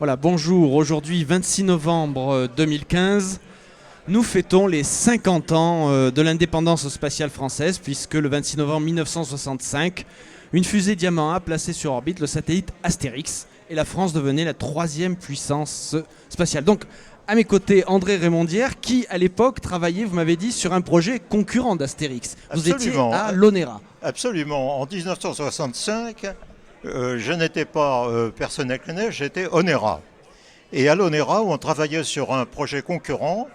Voilà, bonjour. Aujourd'hui, 26 novembre 2015, nous fêtons les 50 ans de l'indépendance spatiale française, puisque le 26 novembre 1965, une fusée Diamant a placé sur orbite le satellite Astérix, et la France devenait la troisième puissance spatiale. Donc, à mes côtés, André Rémondière, qui à l'époque travaillait, vous m'avez dit, sur un projet concurrent d'Astérix. Vous étiez à l'ONERA. Absolument. En 1965, je n'étais pas personnel CNES, j'étais ONERA. Et à l'ONERA, on travaillait sur un projet concurrent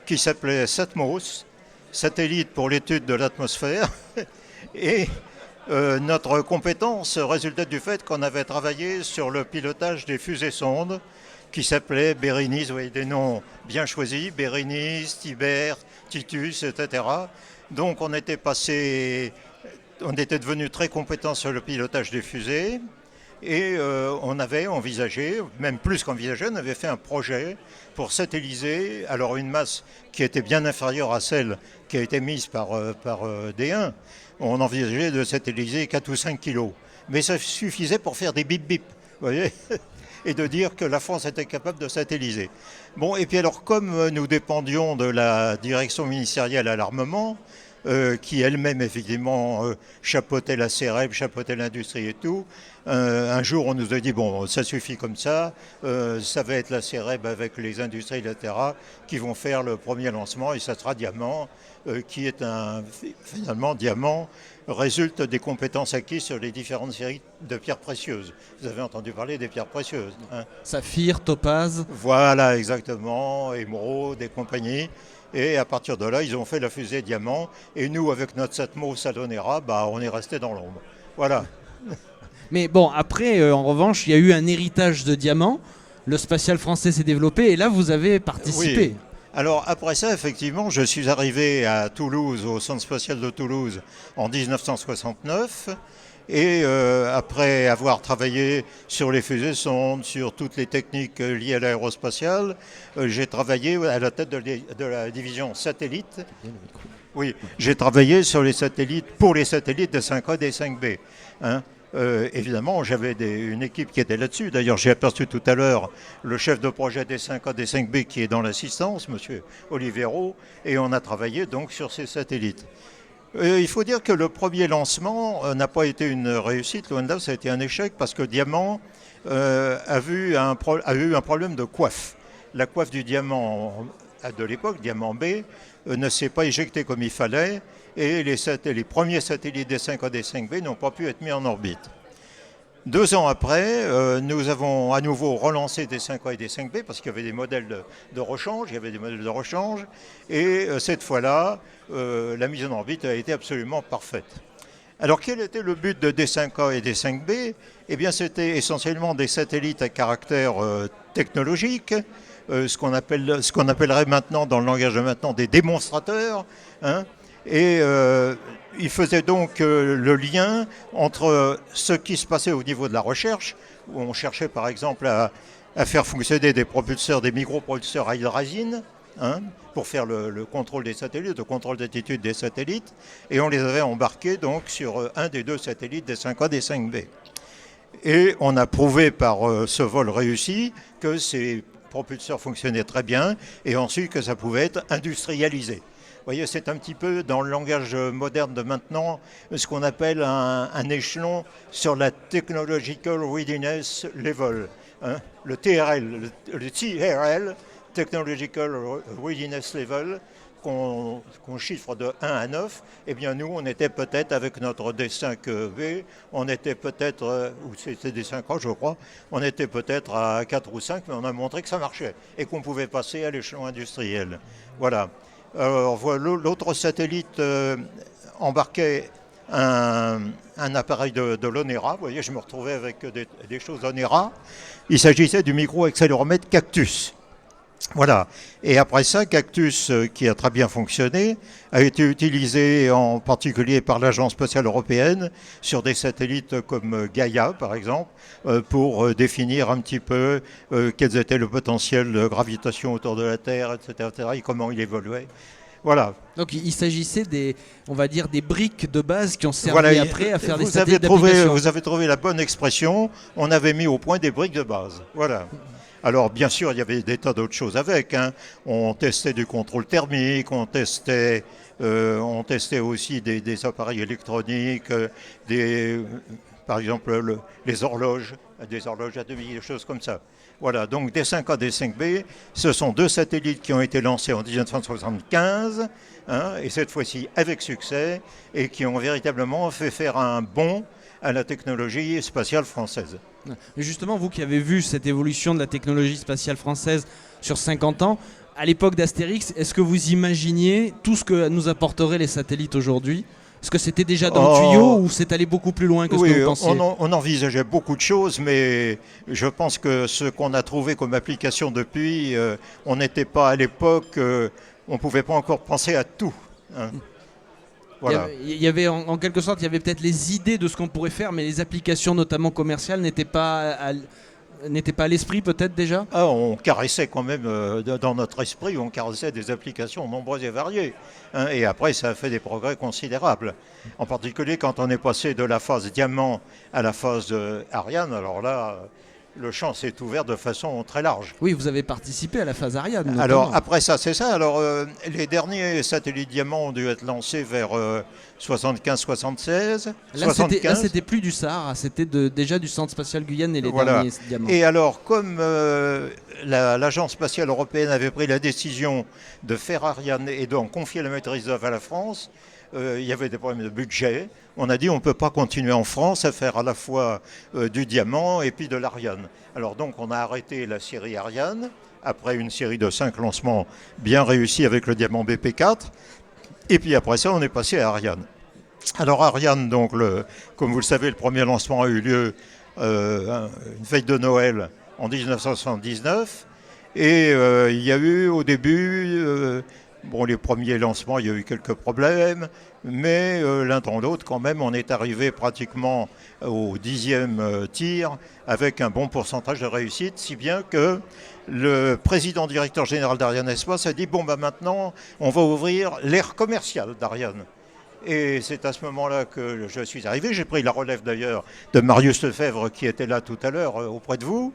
qui s'appelait SATMOS, Satellite pour l'étude de l'atmosphère. Et notre compétence résultait du fait qu'on avait travaillé sur le pilotage des fusées-sondes qui s'appelaient Bérénice, vous voyez des noms bien choisis, Bérénice, Tibère, Titus, etc. Donc on était devenu très compétent sur le pilotage des fusées et on avait envisagé, même plus qu'envisagé, on avait fait un projet pour satelliser, alors une masse qui était bien inférieure à celle qui a été mise par D1. On envisageait de satelliser 4 ou 5 kilos. Mais ça suffisait pour faire des bip-bip, vous voyez, et de dire que la France était capable de satelliser. Bon, et puis alors, comme nous dépendions de la direction ministérielle à l'armement, qui elle-même, effectivement, chapeautait la CEREB, chapeautait l'industrie et tout, un jour, on nous a dit, bon, ça suffit comme ça va être la CEREB avec les industries, etc., qui vont faire le premier lancement, et ça sera Diamant, qui est finalement, Diamant résulte des compétences acquises sur les différentes séries de pierres précieuses. Vous avez entendu parler des pierres précieuses, hein. Saphir, Topaz. Voilà, exactement, émeraude et compagnie. Et à partir de là, ils ont fait la fusée Diamant. Et nous, avec notre SATMOS à l'ONERA, on est resté dans l'ombre. Voilà. Mais bon, après, en revanche, il y a eu un héritage de Diamant. Le spatial français s'est développé et là, vous avez participé. Oui. Alors après ça, effectivement, je suis arrivé à Toulouse, au Centre spatial de Toulouse, en 1969. Et après avoir travaillé sur les fusées-sondes, sur toutes les techniques liées à l'aérospatiale, j'ai travaillé à la tête de la division satellite. Oui, j'ai travaillé sur les satellites, pour les satellites des 5A et des 5B. Hein. Évidemment, j'avais une équipe qui était là-dessus. D'ailleurs, j'ai aperçu tout à l'heure le chef de projet des 5A, des 5B qui est dans l'assistance, M. Olivero, et on a travaillé donc sur ces satellites. Il faut dire que le premier lancement n'a pas été une réussite, loin de là, ça a été un échec parce que Diamant a eu un problème de coiffe. La coiffe du Diamant de l'époque, Diamant B, ne s'est pas éjectée comme il fallait et les premiers satellites des 5A et des 5B n'ont pas pu être mis en orbite. 2 ans après, nous avons à nouveau relancé des 5A et des 5B parce qu'il y avait des modèles de rechange, et cette fois-là, la mise en orbite a été absolument parfaite. Alors quel était le but des 5A et des 5B ? Eh bien c'était essentiellement des satellites à caractère technologique, ce qu'on appellerait maintenant, dans le langage de maintenant, des démonstrateurs, hein. Et il faisait donc le lien entre ce qui se passait au niveau de la recherche, où on cherchait par exemple à faire fonctionner des micropropulseurs à hydrazine, hein, pour faire le contrôle des satellites, le contrôle d'attitude des satellites, et on les avait embarqués donc sur un des 2 satellites des 5A, des 5B. Et on a prouvé par ce vol réussi que ces propulseurs fonctionnaient très bien, et ensuite que ça pouvait être industrialisé. Vous voyez, c'est un petit peu dans le langage moderne de maintenant ce qu'on appelle un échelon sur la Technological Readiness Level. Hein, le TRL, le TRL, Technological Readiness Level, qu'on chiffre de 1 à 9, eh bien nous, on était peut-être, avec notre D5V, on était peut-être, ou c'était D5A je crois, on était peut-être à 4 ou 5, mais on a montré que ça marchait et qu'on pouvait passer à l'échelon industriel. Voilà. L'autre satellite embarquait un appareil de l'ONERA. Vous voyez, je me retrouvais avec des choses ONERA. Il s'agissait du micro-accéléromètre Cactus. Voilà. Et après ça, Cactus, qui a très bien fonctionné, a été utilisé en particulier par l'Agence spatiale européenne sur des satellites comme Gaia, par exemple, pour définir un petit peu quels étaient le potentiel de gravitation autour de la Terre, etc., et comment il évoluait. Voilà. Donc il s'agissait on va dire, des briques de base qui ont servi après à faire des satellites d'application. d'application. Vous avez trouvé la bonne expression. On avait mis au point des briques de base. Voilà. Alors bien sûr, il y avait des tas d'autres choses avec, hein. On testait du contrôle thermique, on testait aussi des appareils électroniques, par exemple les horloges, des horloges à demi, des choses comme ça. Voilà, donc D5A, D5B, ce sont 2 satellites qui ont été lancés en 1975, hein, et cette fois-ci avec succès, et qui ont véritablement fait faire un bond à la technologie spatiale française. Mais justement, vous qui avez vu cette évolution de la technologie spatiale française sur 50 ans, à l'époque d'Astérix, est-ce que vous imaginiez tout ce que nous apporteraient les satellites aujourd'hui ? Est-ce que c'était déjà dans le tuyau ou c'est allé beaucoup plus loin que ce que vous pensiez ? On envisageait beaucoup de choses, mais je pense que ce qu'on a trouvé comme application depuis, on n'était pas à l'époque, on ne pouvait pas encore penser à tout, hein. Voilà. Il y avait en quelque sorte, il y avait peut-être les idées de ce qu'on pourrait faire, mais les applications notamment commerciales n'étaient pas à l'esprit peut-être déjà ? On caressait quand même, dans notre esprit, on caressait des applications nombreuses et variées, hein, et après ça a fait des progrès considérables. En particulier quand on est passé de la phase diamant à la phase Ariane, alors là, le champ s'est ouvert de façon très large. Oui, vous avez participé à la phase Ariane notamment. Alors après ça, c'est ça. Alors les derniers satellites diamants ont dû être lancés vers 75-76. Là, c'était plus du Sahara, c'était déjà du Centre spatial Guyane et les derniers diamants. Et alors, comme l'Agence spatiale européenne avait pris la décision de faire Ariane et d'en confier la maîtrise d'œuvre à la France, il y avait des problèmes de budget. On a dit on ne peut pas continuer en France à faire à la fois du diamant et puis de l'Ariane. Alors donc on a arrêté la série Ariane, après une série de 5 lancements bien réussis avec le diamant BP4. Et puis après ça, on est passé à Ariane. Alors Ariane, donc, comme vous le savez, le premier lancement a eu lieu une veille de Noël en 1979. Et il y a eu au début... les premiers lancements, il y a eu quelques problèmes, mais l'un dans l'autre, quand même, on est arrivé pratiquement au 10e tir avec un bon pourcentage de réussite, si bien que le président directeur général d'Ariane Espace a dit maintenant, on va ouvrir l'ère commerciale d'Ariane. Et c'est à ce moment-là que je suis arrivé. J'ai pris la relève d'ailleurs de Marius Lefebvre qui était là tout à l'heure auprès de vous.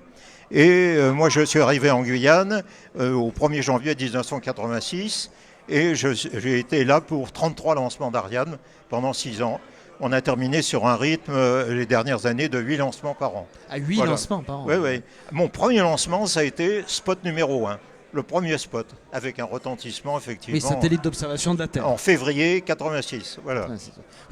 Et moi, je suis arrivé en Guyane au 1er janvier 1986 et j'ai été là pour 33 lancements d'Ariane pendant 6 ans. On a terminé sur un rythme les dernières années de 8 lancements par an. À 8 lancements par an. Oui. Mon premier lancement, ça a été spot numéro 1. Le premier spot, avec un retentissement effectivement. Oui, satellite d'observation de la Terre. En février 86, voilà.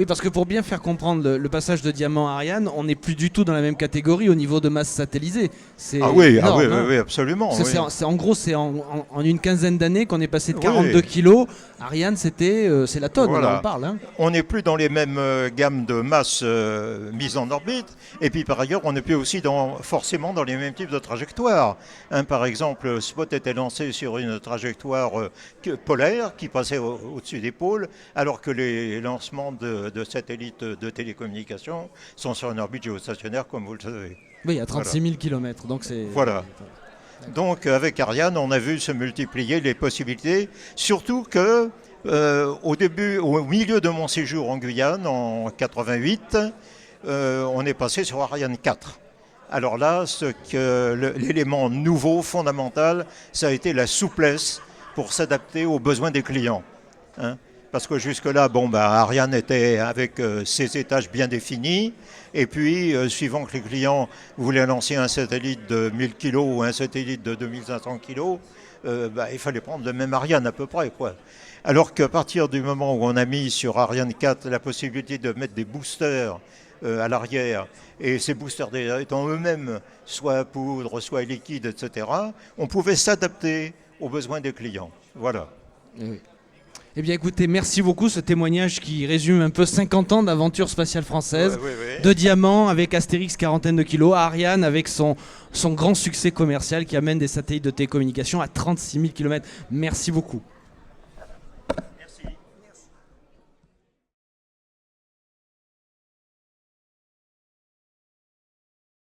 Oui, parce que pour bien faire comprendre le passage de diamant à Ariane, on n'est plus du tout dans la même catégorie au niveau de masse satellisée. C'est énorme, oui, absolument. En gros, c'est en une quinzaine d'années qu'on est passé de 42 kilos. Ariane, c'est la tonne, on en parle. Hein. On n'est plus dans les mêmes gammes de masse mises en orbite. Et puis par ailleurs, on n'est plus aussi forcément dans les mêmes types de trajectoires. Par exemple, Spot était lancé sur une trajectoire polaire qui passait au-dessus des pôles, alors que les lancements de satellites de télécommunications sont sur une orbite géostationnaire, comme vous le savez. Oui, à 36 000 km. Donc voilà. Donc avec Ariane, on a vu se multiplier les possibilités, surtout que au milieu de mon séjour en Guyane, en 88, on est passé sur Ariane 4. Alors là, l'élément nouveau, fondamental, ça a été la souplesse pour s'adapter aux besoins des clients. Hein. Parce que jusque-là, Ariane était avec ses étages bien définis. Et puis, suivant que les clients voulaient lancer un satellite de 1000 kg ou un satellite de 2500 kg, il fallait prendre le même Ariane à peu près, quoi. Alors qu'à partir du moment où on a mis sur Ariane 4 la possibilité de mettre des boosters à l'arrière, et ces boosters étant eux-mêmes soit à poudre, soit à liquide, etc., on pouvait s'adapter aux besoins des clients. Voilà. Oui. Eh bien écoutez, merci beaucoup, ce témoignage qui résume un peu 50 ans d'aventure spatiale française, de Diamant avec Astérix, quarantaine de kilos, à Ariane avec son grand succès commercial qui amène des satellites de télécommunications à 36 000 km. Merci beaucoup.